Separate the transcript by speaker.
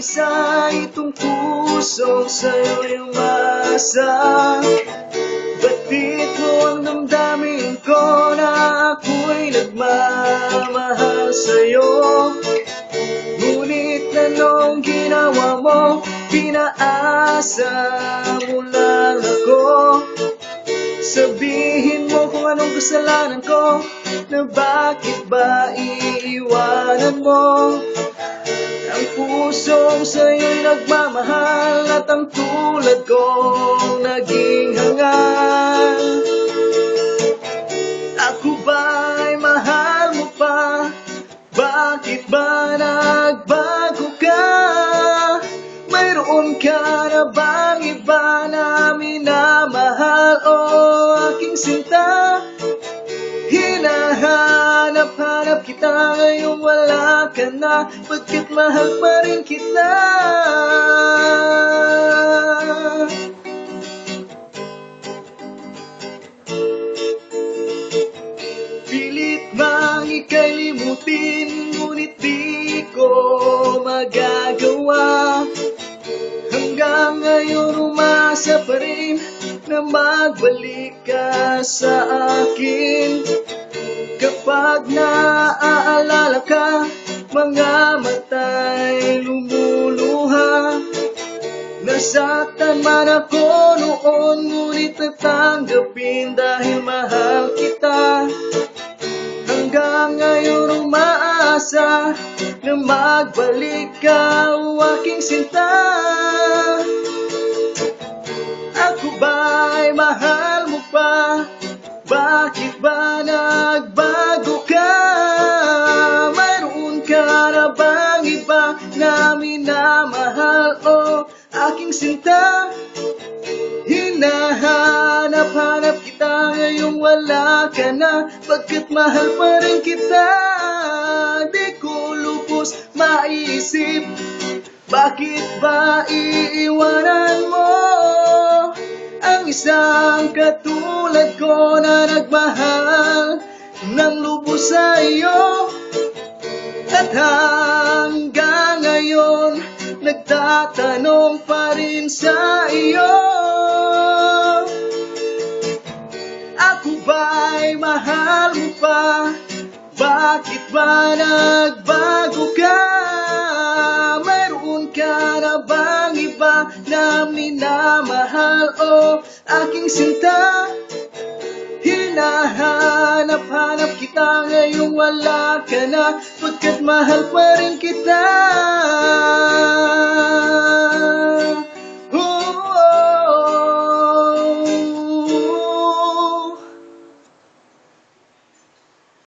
Speaker 1: mag-isa itong pusong sa'yo'y umasa. Batid mo ang damdamin ko na ako'y nagmamahal sa'yo. Ngunit anong ginawa mo? Pinaasa mo lang ako. Sabihin mo kung anong kasalanan ko, na bakit ba iiwanan mo ang pusong sa'yo'y nagmamahal at ang tulad kong naging hangal. Ako ba'y mahal mo pa? Bakit ba nagbago ka? Mayroon ka na bang iba na minamahal o aking sinta? Hinahanap-hanap kita ngayong wala ka na, pagkat mahal pa rin kita. Pilit mang ika'y limutin, ngunit di ko magagawa. Hanggang ngayon umasa pa rin na magbalik ka sa akin. Kapag naaalala ka, mga mata'y lumuluha. Nasaktan man ako noon, ngunit natanggapin dahil mahal kita. Hanggang ngayon umaasa na magbalik ka, o aking sinta. Ako ba'y mahal mo pa? Bakit ba nagbago ka? Mayroon ka na bang iba na minamahal o aking sinta? Hinahanap-hanap kita ngayong wala ka na, pagkat mahal pa rin kita. Di ko lubos maisip, bakit ba iiwanan mo ang isang katulad ko na nagmahal ng lubos sa iyo? At hanggang ngayon nagtatanong pa rin sa iyo, ako ba'y mahal mo pa? Bakit ba nagbago ka? Mayroon ka na bang iba na minamahal o aking sinta? Hinahanap-hanap kita ngayong wala ka na, pagkat mahal pa rin kita.